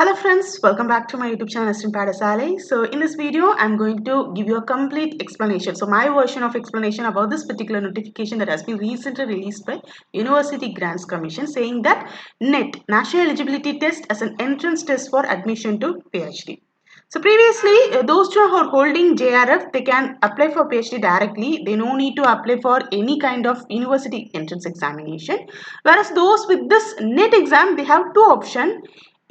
Hello friends, welcome back to my YouTube channel Assistant Padasale. So in this video, I'm going to give you a complete explanation. So my version of explanation about this particular notification that has been recently released by University Grants Commission saying that NET, National Eligibility Test as an entrance test for admission to PhD. So previously, those who are holding JRF, they can apply for PhD directly. They no need to apply for any kind of university entrance examination. Whereas those with this NET exam, they have two options.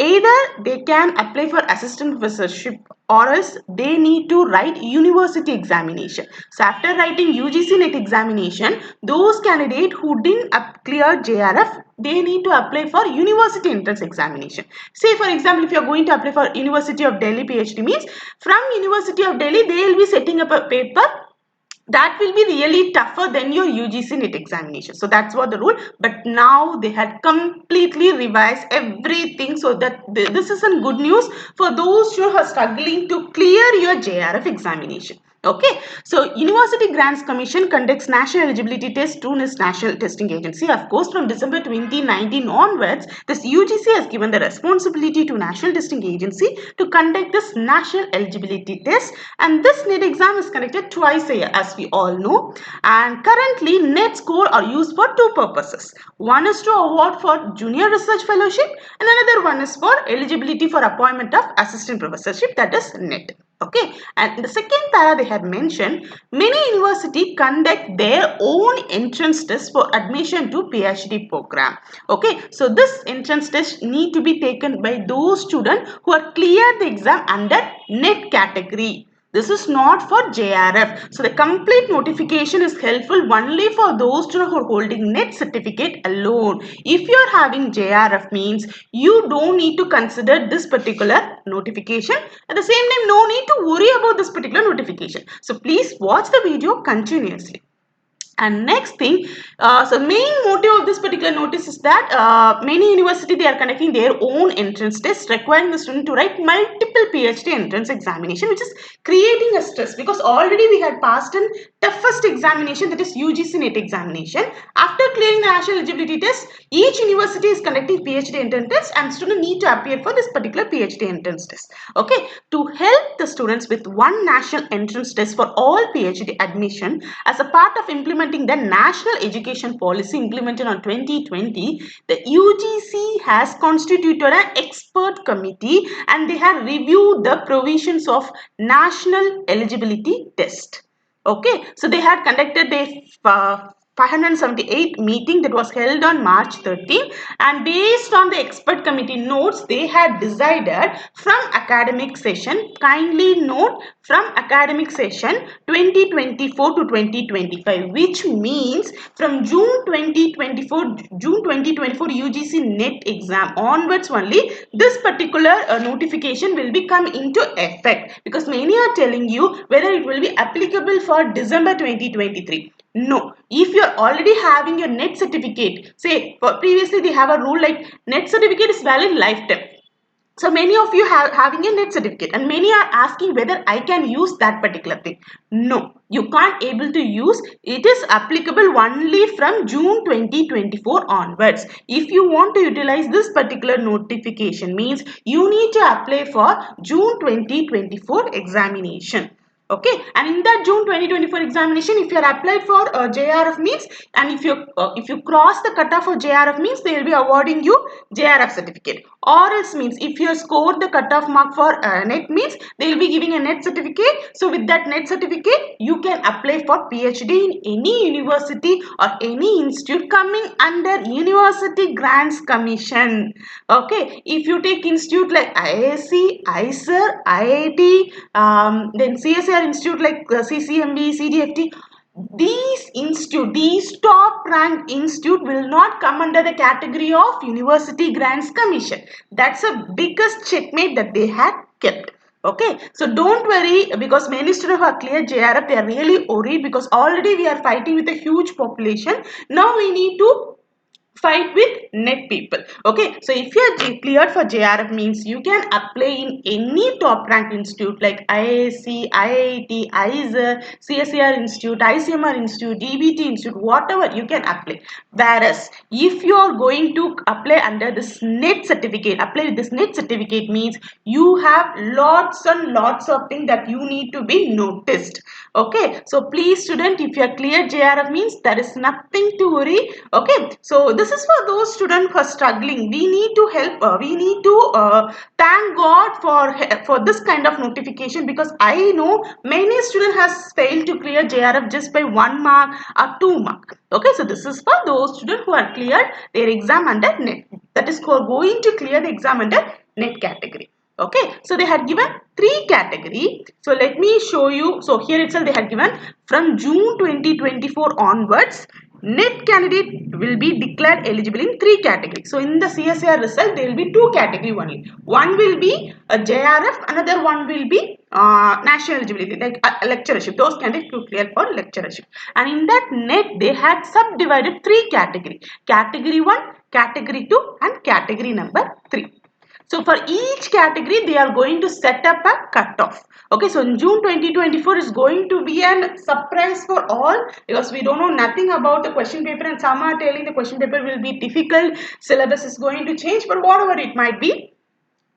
Either they can apply for assistant professorship or else they need to write university examination. So after writing UGC NET examination, those candidates who didn't clear JRF, they need to apply for university entrance examination. Say for example, if you are going to apply for University of Delhi PhD means from University of Delhi, they will be setting up a paper that will be really tougher than your UGC NET examination. So that's what the rule. But now they had completely revised everything so that this is some good news for those who are struggling to clear your JRF examination. Okay, so University Grants Commission conducts national eligibility test through its national testing agency. Of course, from December 2019 onwards, this UGC has given the responsibility to National Testing Agency to conduct this national eligibility test, and this NET exam is conducted twice a year, as we all know. And currently, NET score are used for two purposes. One is to award for junior research fellowship, and another one is for eligibility for appointment of assistant professorship, that is NET. Okay, and in the second para they had mentioned many universities conduct their own entrance test for admission to PhD program. Okay, so this entrance test need to be taken by those students who are cleared the exam under NET category. This is not for JRF. So the complete notification is helpful only for those students who are holding NET certificate alone. If you are having JRF means you don't need to consider this particular notification. At the same time, no need to worry about this particular notification. So please watch the video continuously. And next thing, so main motive of this particular notice is that many universities, they are conducting their own entrance test requiring the student to write multiple PhD entrance examination, which is creating a stress because already we had passed in toughest examination, that is UGC NET examination. After clearing the national eligibility test, each university is conducting PhD entrance test and students need to appear for this particular PhD entrance test. Okay, to help the students with one national entrance test for all PhD admission as a part of implementing the national education policy implemented on 2020, the UGC has constituted an expert committee and they have reviewed the provisions of national eligibility test. Okay, so they had conducted a 578 meeting that was held on March 13, and based on the expert committee notes, they had decided from academic session, kindly note, from academic session 2024 to 2025, which means from June 2024 UGC NET exam onwards only this particular notification will be come into effect, because many are telling you whether it will be applicable for December 2023. No, if you are already having your NET certificate, say previously they have a rule like NET certificate is valid lifetime. So many of you have having a NET certificate and many are asking whether I can use that particular thing. No, you can't able to use. It is applicable only from June 2024 onwards. If you want to utilize this particular notification means you need to apply for June 2024 examination. Okay, and in that June 2024 examination, if you are applied for JRF means, and if you cross the cutoff for JRF means, they will be awarding you JRF certificate. Or else means if you scored the cutoff mark for NET means, they will be giving a NET certificate. So with that NET certificate, you can apply for PhD in any university or any institute coming under University Grants Commission. Okay, if you take institute like IISc, ISER, IIT, then CSIR institute like CCMB, CDFT, these top ranked institute will not come under the category of University Grants Commission. That's the biggest checkmate that they had kept. Okay, so don't worry, because many students who are cleared JRF, they are really worried because already we are fighting with a huge population. Now we need to fight with net people. Okay, so if you are cleared for JRF means you can apply in any top ranked institute like IISc, IIT, IISER, CSER Institute, ICMR Institute, DBT Institute, whatever you can apply. Whereas if you are going to apply under this net certificate, apply with this net certificate means you have lots and lots of things that you need to be noticed. Okay, so please student, if you are clear JRF means there is nothing to worry. Okay, so this is for those students who are struggling. We need to help, we need to thank God for this kind of notification, because I know many students has failed to clear JRF just by 1 mark or 2 mark. Okay, so this is for those students who are cleared their exam under net, that is going to clear the exam under net category. Okay, so they had given 3 category. So let me show you. So here itself they had given from June 2024 onwards, net candidate will be declared eligible in 3 categories. So in the CSIR result there will be 2 category only. One will be a JRF, another one will be national eligibility like lecturership. Those candidates to clear for lecturership. And in that net they had subdivided 3 category. Category 1, category 2 and category number 3. So for each category, they are going to set up a cutoff. Okay, so in June 2024 is going to be a surprise for all, because we don't know nothing about the question paper, and some are telling the question paper will be difficult, syllabus is going to change, but whatever it might be.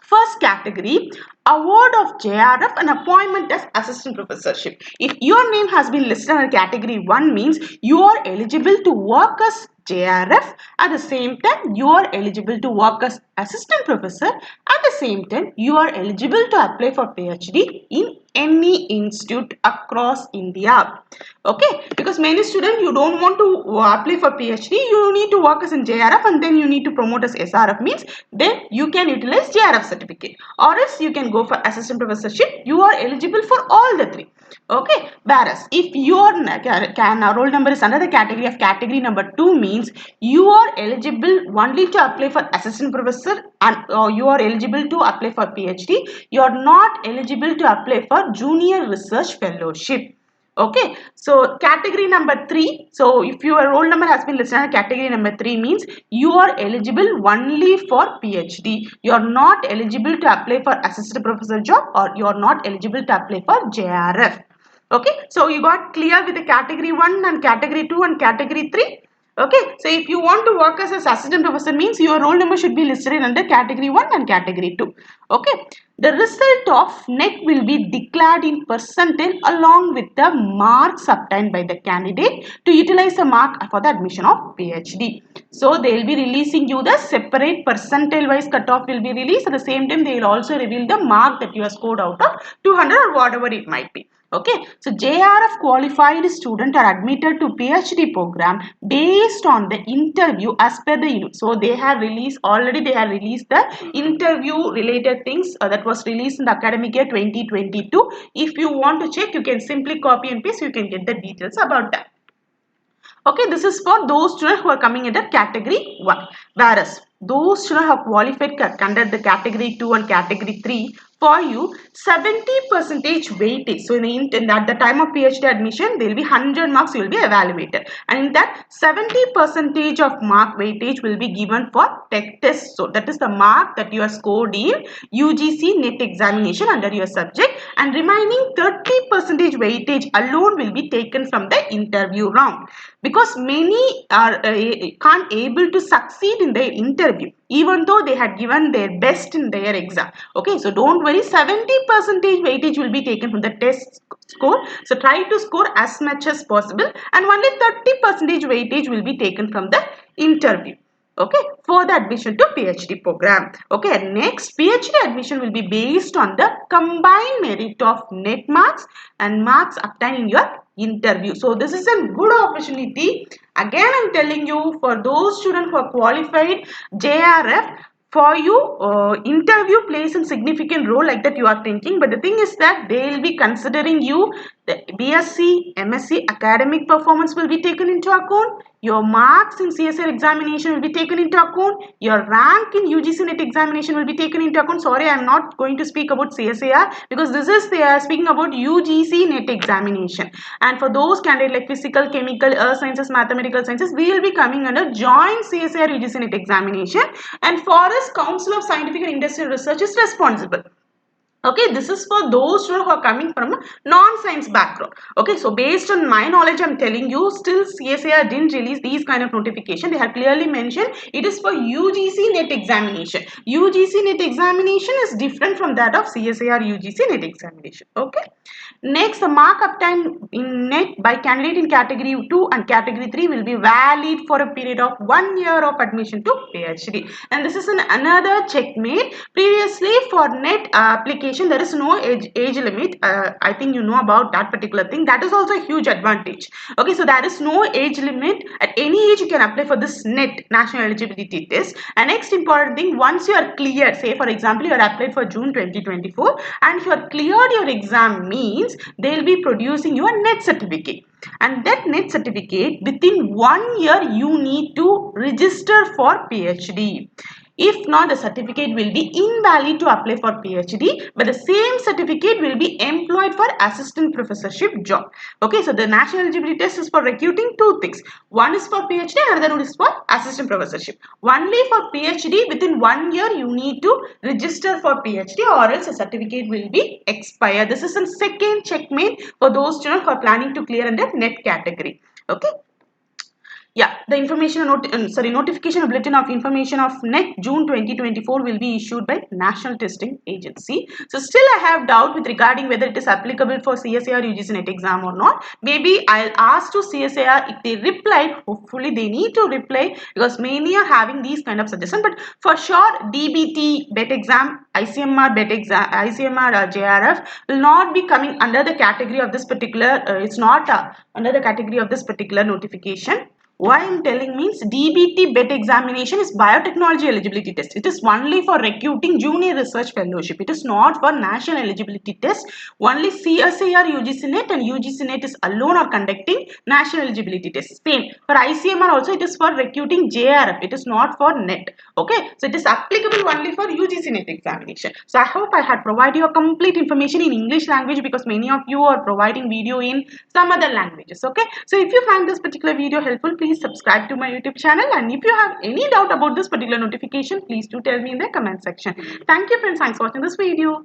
First category, award of JRF and appointment as assistant professorship. If your name has been listed under category 1 means you are eligible to work as JRF. At the same time, you are eligible to work as assistant professor. At the same time, you are eligible to apply for PhD in any institute across India. Okay, because many students, you don't want to apply for PhD, you need to work as in JRF and then you need to promote as SRF means then you can utilize JRF certificate, or else you can go for assistant professorship. You are eligible for all the 3. Okay, whereas if your roll number is under the category of category number 2 means you are eligible only to apply for assistant professor, and you are eligible to apply for PhD. You are not eligible to apply for junior research fellowship. Okay, so category number 3. So if your roll number has been listed as category number 3 means you are eligible only for PhD. You are not eligible to apply for assistant professor job, or you are not eligible to apply for JRF. Okay, so you got clear with the category 1 and category 2 and category 3. Okay, so if you want to work as an assistant professor means your roll number should be listed under category 1 and category 2. Okay, the result of NET will be declared in percentile along with the marks obtained by the candidate to utilize the mark for the admission of PhD. So they will be releasing you the separate percentile wise cutoff will be released. At the same time, they will also reveal the mark that you have scored out of 200 or whatever it might be. Okay, so JRF qualified students are admitted to PhD program based on the interview as per the so they have released already, they have released the interview related things that was released in the academic year 2022. If you want to check, you can simply copy and paste, you can get the details about that. Okay, this is for those students who are coming under category 1. Whereas those students have qualified under the category 2 and category 3, for you 70% weightage. So at the time of PhD admission, there will be 100 marks you will be evaluated, and in that 70% of mark weightage will be given for tech test. So that is the mark that you are scored in UGC net examination under your subject, and remaining 30% weightage alone will be taken from the interview round, because many are can't able to succeed in their interview even though they had given their best in their exam. Okay, so don't worry, 70% weightage will be taken from the test score. So try to score as much as possible, and only 30% weightage will be taken from the interview. Okay, for the admission to PhD program. Okay, next PhD admission will be based on the combined merit of net marks and marks obtained in your interview. So this is a good opportunity. Again, I'm telling you, for those students who are qualified JRF, for you interview plays a significant role, like that you are thinking, but the thing is that they will be considering you The BSc, MSc academic performance will be taken into account. Your marks in CSR examination will be taken into account. Your rank in UGC NET examination will be taken into account. Sorry, I am not going to speak about CSAR because this is they are speaking about UGC NET examination. And for those candidates like physical, chemical, earth sciences, mathematical sciences, we will be coming under joint CSAR UGC NET examination. And Forest Council of Scientific and Industrial Research is responsible. Okay, this is for those students who are coming from a non-science background. Okay, so based on my knowledge, I'm telling you, still CSIR didn't release these kind of notification. They have clearly mentioned it is for UGC NET examination. UGC NET examination is different from that of CSIR UGC NET examination. Okay. Next, the mark obtained in NET by candidate in category 2 and category 3 will be valid for a period of 1 year of admission to PhD. And this is another checkmate. Previously, for NET application, there is no age limit. I think you know about that particular thing. That is also a huge advantage. Okay, so there is no age limit. At any age, you can apply for this NET, National Eligibility Test. And next important thing, once you are cleared, say for example, you are applied for June 2024 and you are cleared your exam, means they will be producing your NET certificate. And that NET certificate, within 1 year, you need to register for PhD. If not, the certificate will be invalid to apply for PhD, but the same certificate will be employed for assistant professorship job. Okay, so the national eligibility test is for recruiting two things. One is for PhD and another one is for assistant professorship. Only for PhD, within 1 year, you need to register for PhD or else the certificate will be expired. This is a second checkmate for those students who are planning to clear under NET category. Okay. Yeah, the notification bulletin of information of NET June 2024 will be issued by National Testing Agency. So still I have doubt with regarding whether it is applicable for CSIR UGC NET exam or not. Maybe I'll ask to CSIR if they replied. Hopefully they need to reply because many are having these kind of suggestions. But for sure, DBT BET exam, ICMR BET exam, ICMR JRF will not be coming under the category of this particular. It's not under the category of this particular notification. Why I am telling means DBT BET examination is biotechnology eligibility test. It is only for recruiting junior research fellowship. It is not for national eligibility test. Only CSIR UGC NET and UGC NET is alone are conducting national eligibility test. Same for ICMR also, it is for recruiting JRF. It is not for NET. Okay, so it is applicable only for UGC NET examination. So I hope I had provided you a complete information in English language because many of you are providing video in some other languages. Okay, so if you find this particular video helpful, please subscribe to my YouTube channel, and if you have any doubt about this particular notification, please do tell me in the comment section. Thank you friends, thanks for watching this video.